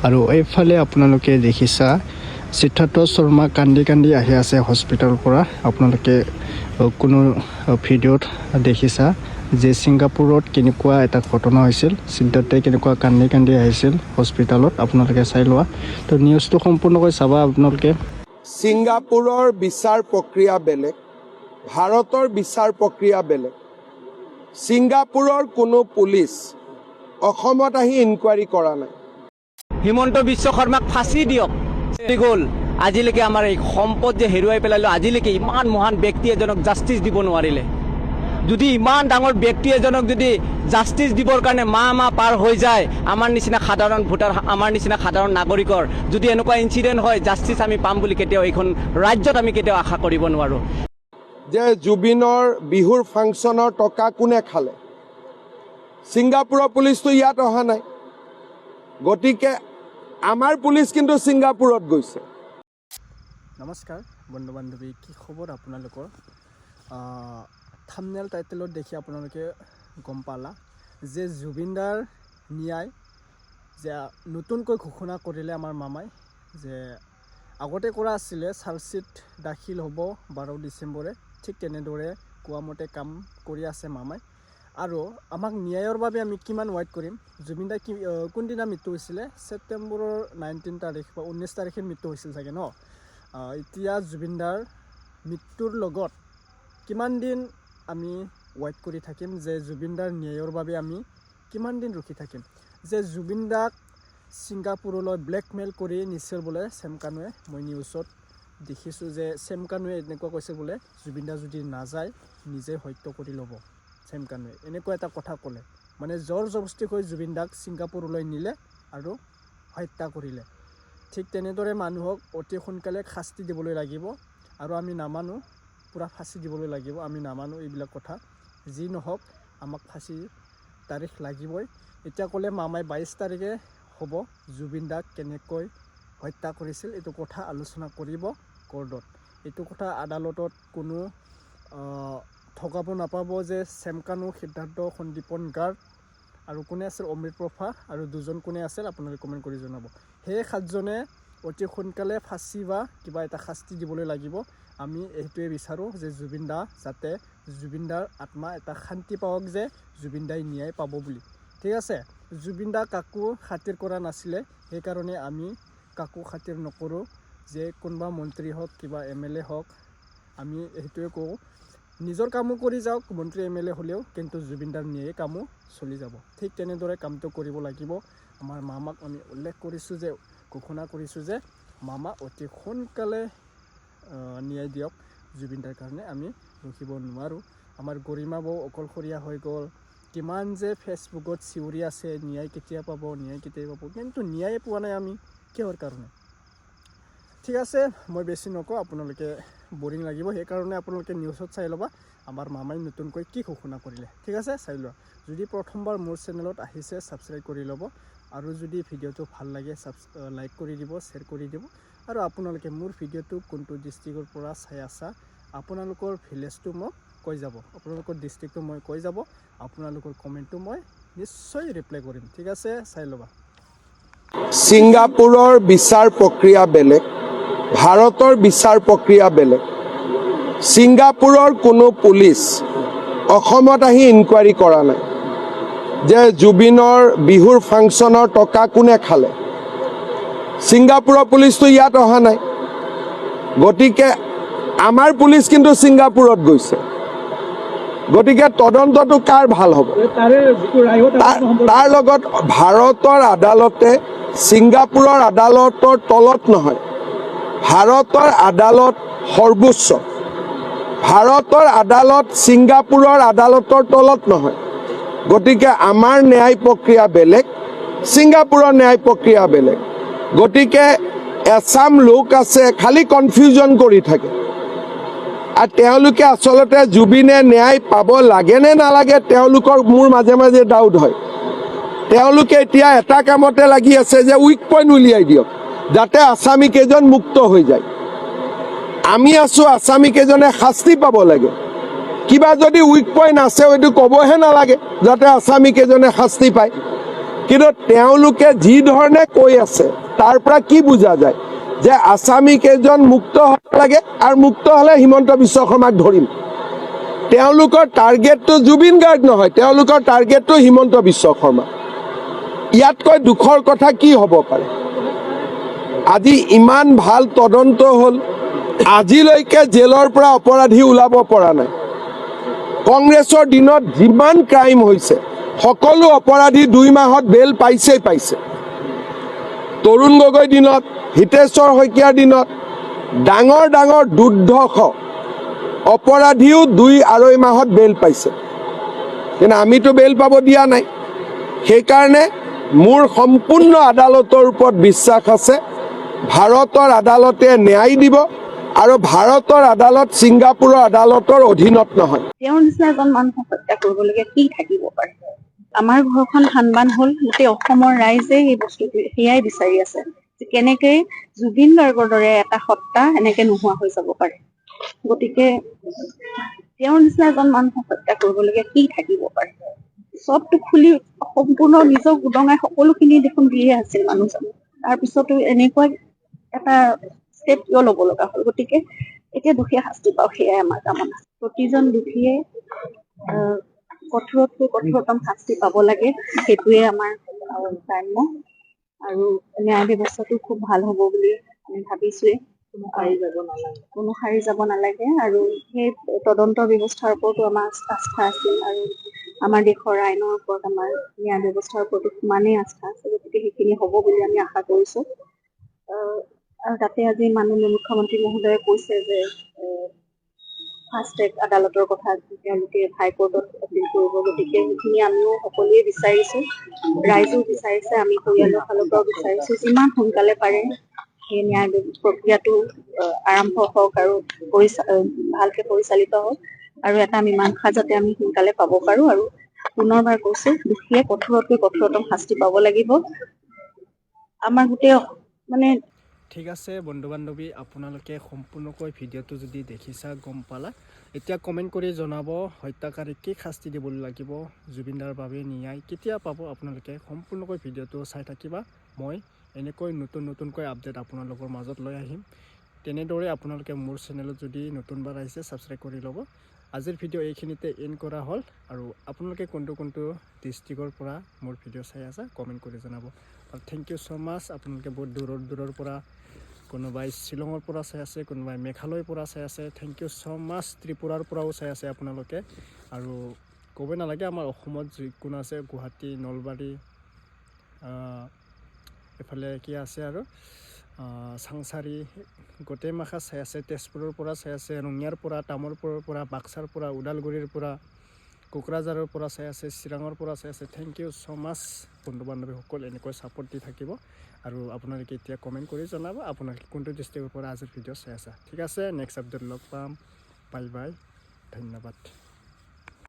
আৰু এইফালে আপোনালোকে দেখিছা সিদ্ধাৰ্থ শৰ্মা কান্দি কান্দি আহি আছে হস্পিটেলৰ পৰা। আপোনালোকে কোনো ভিডিঅ'ত দেখিছা যে ছিংগাপুৰত কেনেকুৱা এটা ঘটনা হৈছিল, সিদ্ধাৰ্থে কেনেকুৱা কান্দি কান্দি আহিছিল হস্পিটেলত। আপোনালোকে চাই লোৱা। তো নিউজটো সম্পূৰ্ণকৈ চাবা আপোনালোকে। ছিংগাপুৰৰ বিচাৰ প্ৰক্ৰিয়া বেলেগ, ভাৰতৰ বিচাৰ প্ৰক্ৰিয়া বেলেগ। ছিংগাপুৰৰ কোনো পুলিচ অসমত আহি ইনকুৱাৰী কৰা নাই। হিমন্ত বিশ্ব শৰ্মাক ফাঁচি দিয়ক গ'ল। আজিলৈকে আমাৰ এই সম্পদ যে হেৰুৱাই পেলালোঁ, আজিলৈকে ইমান মহান ব্যক্তি এজনক জাষ্টিছ দিব নোৱাৰিলে। যদি ইমান ডাঙৰ ব্যক্তি এজনক যদি জাষ্টিছ দিবৰ কাৰণে মাহ পাৰ হৈ যায়, আমাৰ নিচিনা সাধাৰণ ভোটাৰ, আমাৰ নিচিনা সাধাৰণ নাগৰিকৰ যদি এনেকুৱা ইনচিডেণ্ট হয়, জাষ্টিছ আমি পাম বুলি কেতিয়াও এইখন ৰাজ্যত আমি কেতিয়াও আশা কৰিব নোৱাৰোঁ। যে জুবিনৰ বিহুৰ ফাংচনৰ টকা কোনে খালে? ছিংগাপুৰৰ পুলিচটো ইয়াত অহা নাই। গতিকে আমাৰ পুলিচ কিন্তু ছিংগাপুৰত গৈছে। নমস্কাৰ বন্ধু বান্ধৱী, কি খবৰ আপোনালোকৰ? থাম্বনেইল টাইটেলত দেখি আপোনালোকে গম পালা যে জুবিনদাৰ ন্যায় যে নতুনকৈ ঘোষণা কৰিলে আমাৰ মামাই, যে আগতে কৰা আছিলে চাৰ্জশ্বিট দাখিল হ'ব 12 ডিচেম্বৰে, ঠিক তেনেদৰে কোৱামতে কাম কৰি আছে মামাই। আৰু আমাক ন্যায়ৰ বাবে আমি কিমান ৱেইট কৰিম? জুবিনদাৰ কোনদিনা মৃত্যু হৈছিলে? ছেপ্টেম্বৰৰ 19 তাৰিখ বা 19 তাৰিখে মৃত্যু হৈছিল চাগে ন? এতিয়া জুবিনদাৰ মৃত্যুৰ লগত কিমান দিন আমি ৱেইট কৰি থাকিম? যে জুবিনদাৰ ন্যায়ৰ বাবে আমি কিমান দিন ৰখি থাকিম? যে জুবিনদাক ছিংগাপুৰলৈ ব্লেকমেইল কৰি নিছিল বোলে ছেম কানুৱে। মই নিউজত দেখিছোঁ যে ছেম কানুৱে এনেকুৱা কৈছে বোলে, জুবিনদা যদি নাযায় নিজে হত্যা কৰি ল'ব ছেম কানুৱে, এনেকুৱা এটা কথা ক'লে। মানে জোৰ জবস্তি হৈ জুবিনদাক ছিংগাপুৰলৈ নিলে আৰু হত্যা কৰিলে। ঠিক তেনেদৰে মানুহক অতি সোনকালে শাস্তি দিবলৈ লাগিব। আৰু আমি নামানো, পূৰা ফাঁচি দিবলৈ লাগিব। আমি নামানো এইবিলাক কথা। যি নহওক আমাক ফাঁচি তাৰিখ লাগিবই। এতিয়া ক'লে মামাই 22 তাৰিখে হ'ব জুবিনদাক কেনেকৈ হত্যা কৰিছিল এইটো কথা আলোচনা কৰিব কোৰ্টত। এইটো কথা আদালতত কোনো ঠগাব নাপাব যে ছেম কানু, সিদ্ধাৰ্থ, সন্দীপন গাৰ্গ আৰু কোনে আছিল অমৃত প্ৰভা, আৰু দুজন কোনে আছিল আপোনালোকে কমেণ্ট কৰি জনাব। সেই 7জনে অতি সোনকালে ফাঁচি বা কিবা এটা শাস্তি দিবলৈ লাগিব। আমি এইটোৱে বিচাৰোঁ যে জুবিনদাৰ আত্মা এটা শান্তি পাওক, যে জুবিনদাই ন্যায় পাব বুলি। ঠিক আছে, জুবিনদা কাকো খাতিৰ কৰা নাছিলে, সেইকাৰণে আমি কাকো খাতিৰ নকৰোঁ। যে কোনোবা মন্ত্ৰী হওক, কিবা MLA হওক, আমি সেইটোৱে কওঁ, নিজৰ কামো কৰি যাওক মন্ত্ৰী MLA হ'লেও, কিন্তু জুবিনদাৰ ন্যায় কামো চলি যাব। ঠিক তেনেদৰে কামটো কৰিব লাগিব। আমাৰ মামাক আমি উল্লেখ কৰিছোঁ, যে ঘোষণা কৰিছোঁ যে মামা অতি সোনকালে ন্যায় দিয়ক জুবিনদাৰ কাৰণে। আমি ৰখিব নোৱাৰোঁ। আমাৰ গৰিমা বৌ অকলশৰীয়া হৈ গ'ল, কিমান যে ফেচবুকত চিঞৰি আছে ন্যায় কেতিয়া পাব, ন্যায় কেতিয়া পাব, কিন্তু ন্যায় পোৱা নাই আমি কিহৰ কাৰণে? ঠিক আছে, মই বেছি নকওঁ, আপোনালোকে বৰিং লাগিব, সেইকাৰণে আপোনালোকে নিউজত চাই ল'বা আমাৰ মামাই নতুনকৈ কি ঘোষণা কৰিলে। ঠিক আছে, চাই লোৱা। যদি প্ৰথমবাৰ মোৰ চেনেলত আহিছে ছাবস্ক্ৰাইব কৰি ল'ব, আৰু যদি ভিডিঅ'টো ভাল লাগে লাইক কৰি দিব, শ্বেয়াৰ কৰি দিব। আৰু আপোনালোকে মোৰ ভিডিঅ'টো কোনটো ডিষ্ট্ৰিক্টৰ পৰা চাই আছা, আপোনালোকৰ ভিলেজটো মোক কৈ যাব, আপোনালোকৰ ডিষ্ট্ৰিক্টটো মই কৈ যাব। আপোনালোকৰ কমেণ্টটো মই নিশ্চয় ৰিপ্লাই কৰিম। ঠিক আছে, চাই ল'বা। ছিংগাপুৰৰ বিচাৰ প্ৰক্ৰিয়া বেলেগ, ভাৰতৰ বিচাৰ প্ৰক্ৰিয়া বেলেগ। ছিংগাপুৰৰ কোনো পুলিচ অসমত আহি ইনকুৱাৰী কৰা নাই যে জুবিনৰ বিহুৰ ফাংচনৰ টকা কোনে খালে। ছিংগাপুৰৰ পুলিচটো ইয়াত অহা নাই। গতিকে আমাৰ পুলিচ কিন্তু ছিংগাপুৰত গৈছে। গতিকে তদন্তটো কাৰ ভাল হ'ব? তাৰ লগত ভাৰতৰ আদালতে ছিংগাপুৰৰ আদালতৰ তলত নহয়। ভাৰতৰ আদালত সৰ্বোচ্চ। ভাৰতৰ আদালত ছিংগাপুৰৰ আদালতৰ তলত নহয়। গতিকে আমাৰ ন্যায় প্ৰক্ৰিয়া বেলেগ, ছিংগাপুৰৰ ন্যায় প্ৰক্ৰিয়া বেলেগ। গতিকে এছাম লোক আছে খালি কনফিউজন কৰি থাকে, আৰু তেওঁলোকে আচলতে জুবিনে ন্যায় পাব লাগে নে নালাগে তেওঁলোকৰ মোৰ মাজে মাজে ডাউট হয়। তেওঁলোকে এতিয়া এটা কামতে লাগি আছে যে উইক পইণ্ট উলিয়াই দিয়ক, যাতে আছামী কেইজন মুক্ত হৈ যায়। আমি আছোঁ আছামী কেইজনে শাস্তি পাব লাগে। কিবা যদি উইক পইণ্ট আছে হয়তো ক'বহে নালাগে, যাতে আছামী কেইজনে শাস্তি পায়। কিন্তু তেওঁলোকে যি ধৰণে কৈ আছে তাৰ পৰা কি বুজা যায় যে আছামী কেইজন মুক্ত হ'ব লাগে আৰু মুক্ত হ'লে হিমন্ত বিশ্ব শৰ্মাক ধৰিম। তেওঁলোকৰ টাৰ্গেটটো জুবিন গাৰ্গ নহয়, তেওঁলোকৰ টাৰ্গেটটো হিমন্ত বিশ্ব শৰ্মা। ইয়াতকৈ দুখৰ কথা কি হ'ব পাৰে? আজি ইমান ভাল তদন্ত হ'ল, আজিলৈকে জেলৰ পৰা অপৰাধী ওলাব পৰা নাই। কংগ্ৰেছৰ দিনত যিমান ক্ৰাইম হৈছে সকলো অপৰাধী 2 মাহত বেল পাইছেই পাইছে। তৰুণ গগৈৰ দিনত, হিতেশ্বৰ শইকীয়াৰ দিনত ডাঙৰ ডাঙৰ দুৰ্ধৰ্ষ অপৰাধীও 2-2.5 মাহত বেল পাইছে, কিন্তু আমিতো বেল পাব দিয়া নাই। সেইকাৰণে মোৰ সম্পূৰ্ণ আদালতৰ ওপৰত বিশ্বাস আছে। ভাৰতৰ আদালতে ন্যায় দিব আৰু ভাৰতৰ আদালত ছিংগাপুৰৰ আদালতৰ অধীনত নহয়। তেওঁৰ নিচিনা এজন মানুহক হত্যা কৰিবলগীয়া কি থাকিব পাৰে? আমাৰ ঘৰখন সানবান হ'ল, গোটেই অসমৰ ৰাইজে এই বস্তুটো সেয়াই বিচাৰি আছে যে কেনেকে জুবিন গাৰ্গৰ দৰে এটা সত্তা এনেকে নোহোৱা হৈ যাব পাৰে। গতিকে তেওঁৰ নিচিনা এজন মানুহক হত্যা কৰিবলগীয়া কি থাকিব পাৰে? চবটো খুলি সম্পূৰ্ণ নিজক উদঙাই সকলোখিনি দেখোন দিয়ে আছিল মানুহজনে। তাৰপিছতো এনেকুৱা এটা ষ্টেপ কিয় ল'ব লগা হ'ল? গতিকে এতিয়া দুখীয়া শাস্তি পাওক, সেয়াই আমাৰ কামনা। প্ৰতিজন দোষীয়ে কঠোৰতকৈ কঠোৰতম শাস্তি পাব লাগে, সেইটোৱে আমাৰ কাম্য। আৰু ন্যায় ব্যৱস্থাটো খুব ভাল হ'ব বুলি আমি ভাবিছোৱে। কোনো সাৰি যাব নালাগে আৰু সেই তদন্ত ব্যৱস্থাৰ ওপৰতো আমাৰ আস্থা আছিল আৰু আমাৰ দেশৰ আইনৰ ওপৰত আমাৰ ন্যায় ব্যৱস্থাৰ ওপৰতো সমানেই আস্থা আছে। গতিকে সেইখিনি হ'ব বুলি আমি আশা কৰিছো। আৰু তাতে আজি মাননীয় মুখ্যমন্ত্ৰী মহোদয়ে কৈছে যে ফাষ্ট ট্ৰেক আদালতৰ কথা তেওঁলোকে হাইকোৰ্টত এপিল কৰিব। গতিকে সেইখিনি আমিও সকলোৱে বিচাৰিছো, ৰাইজেও বিচাৰিছে, আমি পৰিয়ালৰ ফালৰ পৰাও বিচাৰিছো যিমান সোনকালে পাৰে সেই ন্যায় প্ৰক্ৰিয়াটো আৰম্ভ হওক আৰু ভালকে পৰিচালিত হওক আৰু এটা মীমাংসা যাতে আমি সোনকালে পাব পাৰো। আৰু পুনৰবাৰ কৈছো, দোষীয়ে কঠোৰতকৈ কঠোৰতম শাস্তি পাব লাগিব। আমাৰ গোটেই মানে ঠিক আছে বন্ধু বান্ধৱী, আপোনালোকে সম্পূৰ্ণকৈ ভিডিঅ'টো যদি দেখিছা গম পালা। এতিয়া কমেণ্ট কৰি জনাব হত্যাকাৰীক কি শাস্তি দিব লাগিব, জুবিনদাৰ বাবে ন্যায় কেতিয়া পাব। আপোনালোকে সম্পূৰ্ণকৈ ভিডিঅ'টো চাই থাকিবা। মই এনেকৈ নতুনকৈ আপডেট আপোনালোকৰ মাজত লৈ আহিম। তেনেদৰে আপোনালোকে মোৰ চেনেলত যদি নতুনবাৰ আহিছে ছাবস্ক্ৰাইব কৰি ল'ব। আজিৰ ভিডিঅ' এইখিনিতে এণ্ড কৰা হ'ল। আৰু আপোনালোকে কোনটো ডিষ্ট্ৰিক্টৰ পৰা মোৰ ভিডিঅ' চাই আছে কমেণ্ট কৰি জনাব। আৰু থেংক ইউ ছ' মাছ। আপোনালোকে বহুত দূৰৰ পৰা, কোনোবাই শ্বিলঙৰ পৰা চাই আছে, কোনোবাই মেঘালয়ৰ পৰা চাই আছে। থেংক ইউ ছ' মাছ। ত্ৰিপুৰাৰ পৰাও চাই আছে আপোনালোকে। আৰু ক'ব নালাগে, আমাৰ অসমত যিকোনো আছে, গুৱাহাটী, নলবাৰী, এফালে কি আছে আৰু চাংচাৰি, গোটেই মাখা চাই আছে। তেজপুৰৰ পৰা চাই আছে, ৰঙিয়াৰ পৰা, তামোলপুৰৰ পৰা, বাক্সাৰ পৰা, ওদালগুৰিৰ পৰা, কোকৰাঝাৰৰ পৰা চাই আছে, চিৰাঙৰ পৰা চাই আছে। থেংক ইউ ছ' মাছ বন্ধু বান্ধৱীসকল, এনেকৈ ছাপোৰ্ট দি থাকিব। আৰু আপোনালোকে এতিয়া কমেণ্ট কৰি জনাব আপোনালোকে কোনটো ডিষ্ট্ৰিক্টৰ পৰা আজিৰ ভিডিঅ' চাই আছে। ঠিক আছে, নেক্সট আপডেট লগ পাম। বাই বাই, ধন্যবাদ।